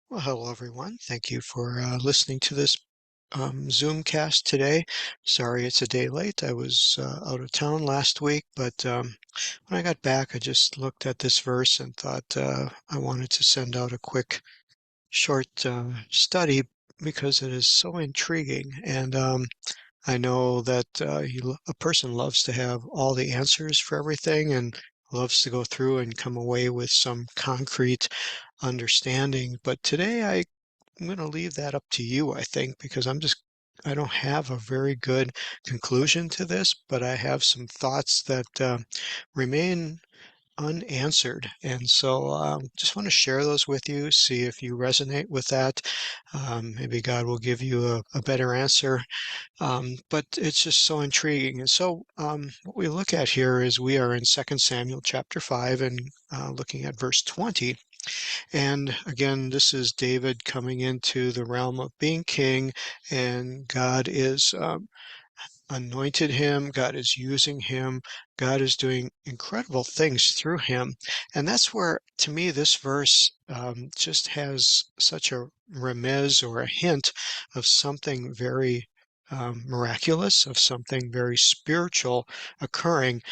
Well, hello everyone. Thank you for listening to this Zoomcast today. Sorry it's a day late. I was out of town last week, but when I got back, I just looked at this verse and thought I wanted to send out a quick, short study because it is so intriguing. And I know that a person loves to have all the answers for everything and loves to go through and come away with some concrete understanding. But today I'm going to leave that up to you, I think, because I don't have a very good conclusion to this, but I have some thoughts that remain unanswered. And so just want to share those with you, see if you resonate with that. Maybe God will give you a better answer. But it's just so intriguing. And so what we look at here is we are in 2 Samuel chapter 5 and looking at verse 20. And again, this is David coming into the realm of being king, and God is anointed him. God is using him. God is doing incredible things through him. And that's where, to me, this verse just has such a remez or a hint of something very miraculous, of something very spiritual occurring.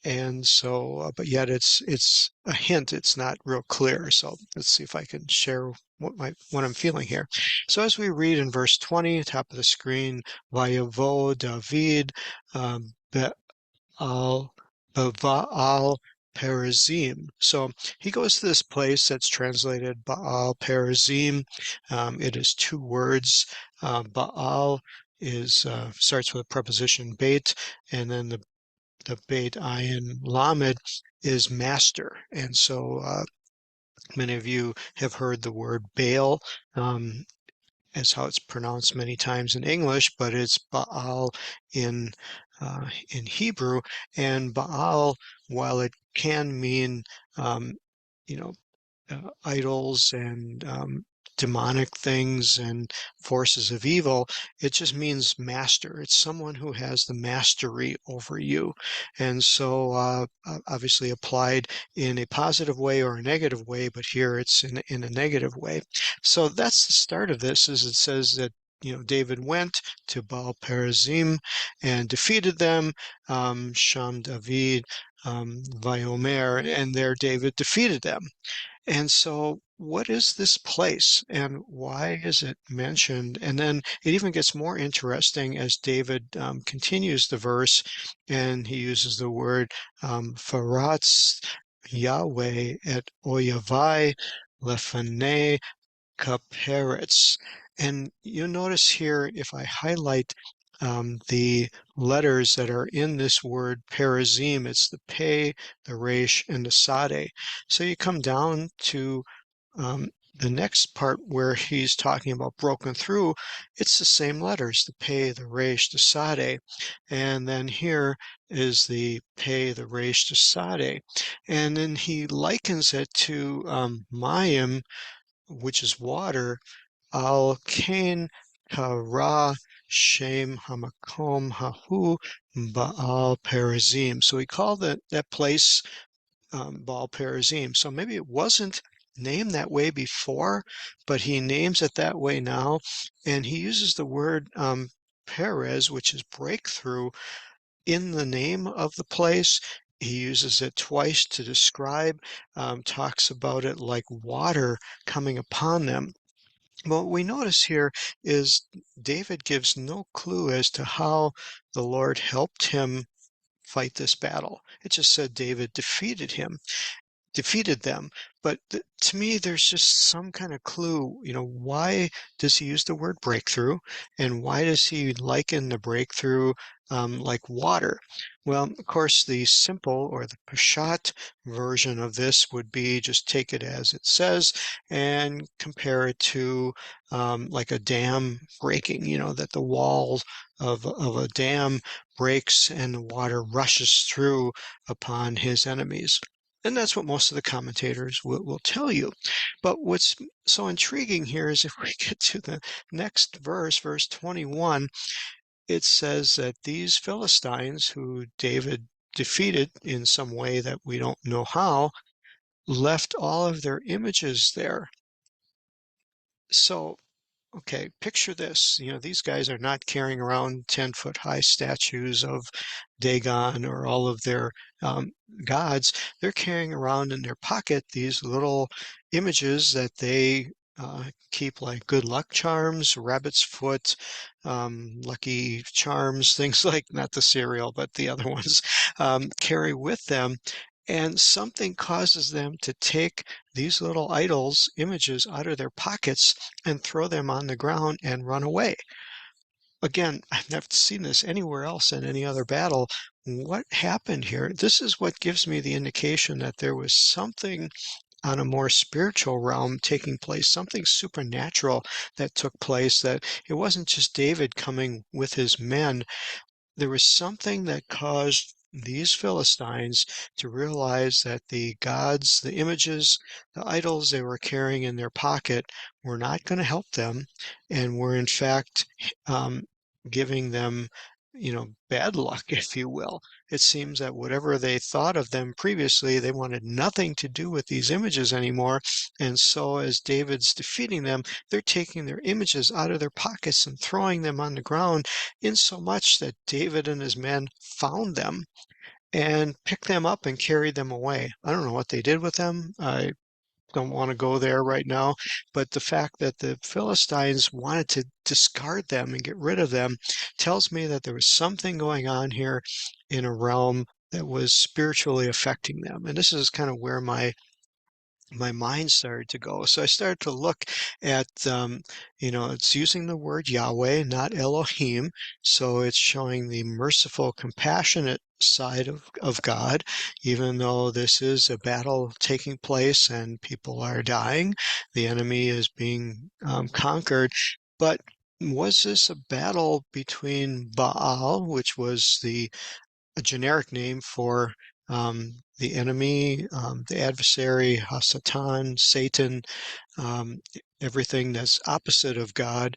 And so, but yet it's a hint. It's not real clear. So let's see if I can share what I'm feeling here. So as we read in verse 20, top of the screen, Vayavo David Baal Baal Perazim. So he goes to this place that's translated Baal Perazim. It is two words. Baal is starts with a preposition bait, and then the bait ayin lamed is master. And so many of you have heard the word Baal. As how it's pronounced many times in English, but it's Baal in in Hebrew. And Baal, while it can mean um, you know idols and demonic things and forces of evil, it just means master. It's someone who has the mastery over you. And so obviously applied in a positive way or a negative way, but here it's in a negative way. So that's the start of this, is it says that David went to Baal Perazim and defeated them, Sham David, Viomer, and there David defeated them. And so, what is this place and why is it mentioned? And then it even gets more interesting as David continues the verse and he uses the word Faratz Yahweh et Oyavai Lefanei Kaperetz. And you notice here, if I highlight the letters that are in this word perazim, it's the pei, the resh, and the sade. So you come down to the next part where he's talking about broken through, it's the same letters, the pei, the resh, the sade. And then here is the pei, the resh, the sade. And then he likens it to mayim, which is water, al kain kara shem hamakom hahu Baal Perazim. So he called that place Baal Perazim. So maybe it wasn't named that way before, but he names it that way now. And he uses the word Perez, which is breakthrough, in the name of the place. He uses it twice to describe, talks about it like water coming upon them. What we notice here is David gives no clue as to how the Lord helped him fight this battle. It just said David defeated them. But to me, there's just some kind of clue. Why does he use the word breakthrough? And why does he liken the breakthrough like water? Well, of course, the simple or the Peshat version of this would be just take it as it says and compare it to like a dam breaking, that the wall of a dam breaks and the water rushes through upon his enemies. And that's what most of the commentators will tell you. But what's so intriguing here is if we get to the next verse, verse 21, it says that these Philistines, who David defeated in some way that we don't know how, left all of their images there. So okay, picture this. These guys are not carrying around 10-foot high statues of Dagon or all of their um, gods. They're carrying around in their pocket these little images that they keep like good luck charms, rabbit's foot, lucky charms, things like not the cereal, but the other ones, carry with them. And something causes them to take these little idols, images out of their pockets and throw them on the ground and run away. Again, I've never seen this anywhere else in any other battle. What happened here? This is what gives me the indication that there was something on a more spiritual realm taking place, something supernatural that took place, that it wasn't just David coming with his men. There was something that caused these Philistines to realize that the gods, the images, the idols they were carrying in their pocket were not going to help them and were in fact um, giving them, bad luck, if you will. It seems that whatever they thought of them previously, they wanted nothing to do with these images anymore. And so as David's defeating them, they're taking their images out of their pockets and throwing them on the ground, insomuch that David and his men found them and picked them up and carried them away. I don't know what they did with them. I don't want to go there right now, but the fact that the Philistines wanted to discard them and get rid of them tells me that there was something going on here in a realm that was spiritually affecting them. And this is kind of where my mind started to go. So I started to look at, it's using the word Yahweh, not Elohim. So it's showing the merciful, compassionate side of God, even though this is a battle taking place and people are dying, the enemy is being conquered. But was this a battle between Baal, which was a generic name for the enemy, the adversary, Hasatan, Satan, um, everything that's opposite of God?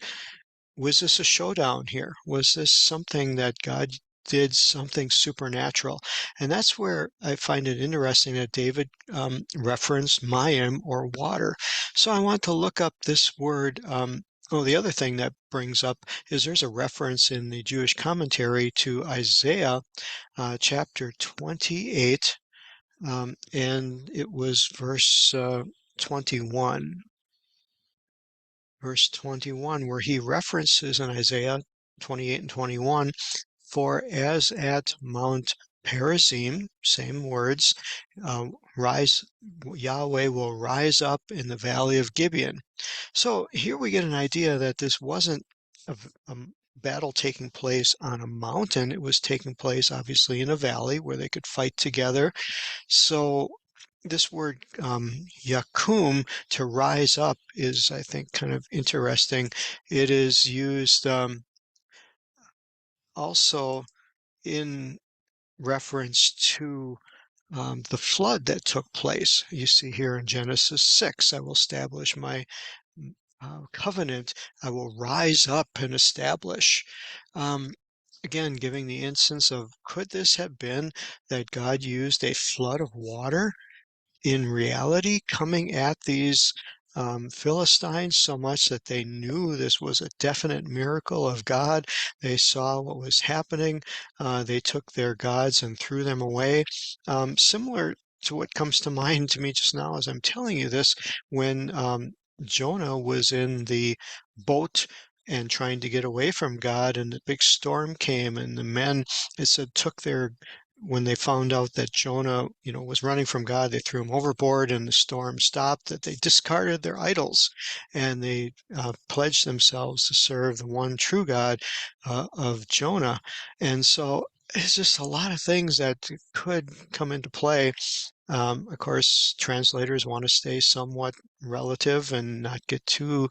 Was this a showdown here? Was this something that God did something supernatural? And that's where I find it interesting that David referenced mayim or water. So I want to look up this word. Oh, the other thing that brings up is there's a reference in the Jewish commentary to Isaiah chapter 28, and it was verse 21. Verse 21, where he references in Isaiah 28 and 21, for as at Mount Perazim, same words, rise, Yahweh will rise up in the valley of Gibeon. So here we get an idea that this wasn't a battle taking place on a mountain. It was taking place obviously in a valley where they could fight together. So this word yakum, to rise up, is, I think, kind of interesting. It is used also in reference to the flood that took place. You see here in Genesis 6, I will establish my covenant, I will rise up and establish. Um, Again, giving the instance of, could this have been that God used a flood of water in reality coming at these Philistines so much that they knew this was a definite miracle of God? They saw what was happening. They took their gods and threw them away. Similar to what comes to mind to me just now as I'm telling you this, when Jonah was in the boat and trying to get away from God, and the big storm came, and the men, it said, took their when they found out that Jonah, was running from God, they threw him overboard and the storm stopped, that they discarded their idols and they pledged themselves to serve the one true God of Jonah. And so it's just a lot of things that could come into play. Of course, translators want to stay somewhat relative and not get too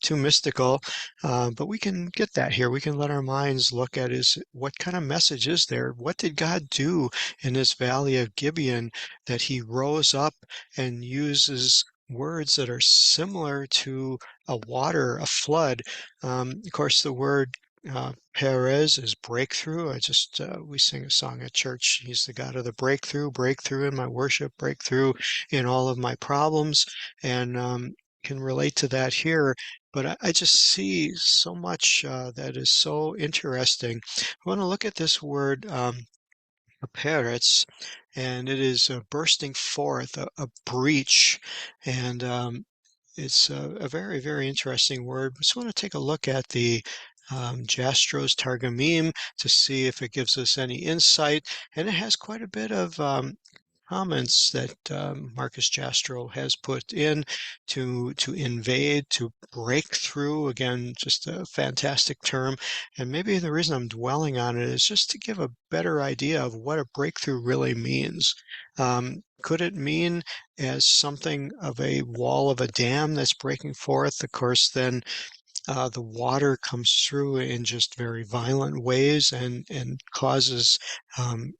mystical, but we can get that here. We can let our minds look at is what kind of message is there? What did God do in this valley of Gibeon that He rose up and uses words that are similar to a water, a flood? Of course, the word Perez is breakthrough. We sing a song at church. He's the God of the breakthrough, breakthrough in my worship, breakthrough in all of my problems. And can relate to that here, but I just see so much that is so interesting. I want to look at this word "peretz," and it is bursting forth, a breach, and it's a very, very interesting word. Just want to take a look at the Jastro's Targumim to see if it gives us any insight, and it has quite a bit of comments that Marcus Jastrow has put in to invade, to break through. Again, just a fantastic term. And maybe the reason I'm dwelling on it is just to give a better idea of what a breakthrough really means. Could it mean as something of a wall of a dam that's breaking forth? Of course, then the water comes through in just very violent ways and causes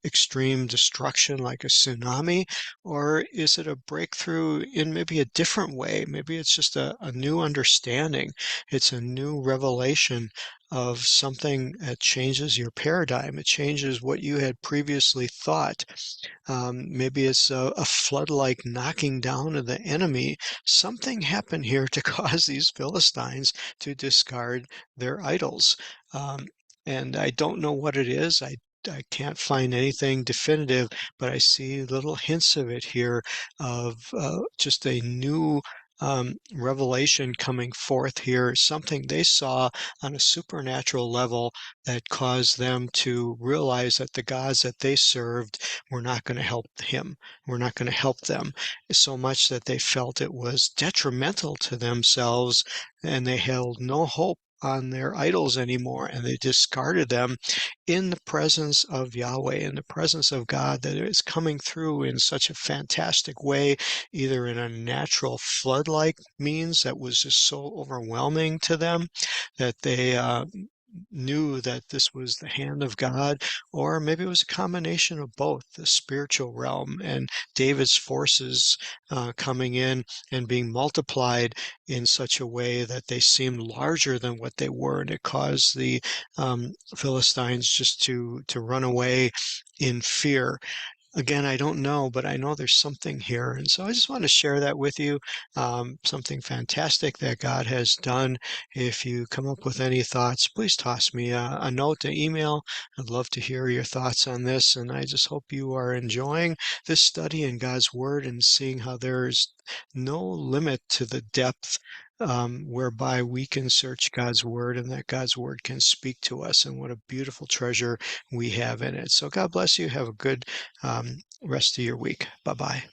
extreme destruction like a tsunami? Or is it a breakthrough in maybe a different way? Maybe it's just a new understanding. It's a new revelation of something that changes your paradigm. It changes what you had previously thought. Maybe it's a flood-like knocking down of the enemy. Something happened here to cause these Philistines to discard their idols. Um, and I don't know what it is. I can't find anything definitive, but I see little hints of it here of just a new revelation coming forth here, something they saw on a supernatural level that caused them to realize that the gods that they served were not going to help him, were not going to help them, so much that they felt it was detrimental to themselves and they held no hope on their idols anymore, and they discarded them in the presence of Yahweh, in the presence of God that is coming through in such a fantastic way, either in a natural flood-like means that was just so overwhelming to them that they knew that this was the hand of God, or maybe it was a combination of both, the spiritual realm and David's forces coming in and being multiplied in such a way that they seemed larger than what they were, and it caused the Philistines just to run away in fear. Again, I don't know, but I know there's something here. And so I just want to share that with you. Something fantastic that God has done. If you come up with any thoughts, please toss me a note, an email. I'd love to hear your thoughts on this. And I just hope you are enjoying this study in God's Word and seeing how there's no limit to the depth whereby we can search God's Word and that God's Word can speak to us. And what a beautiful treasure we have in it. So God bless you. Have a good rest of your week. Bye bye.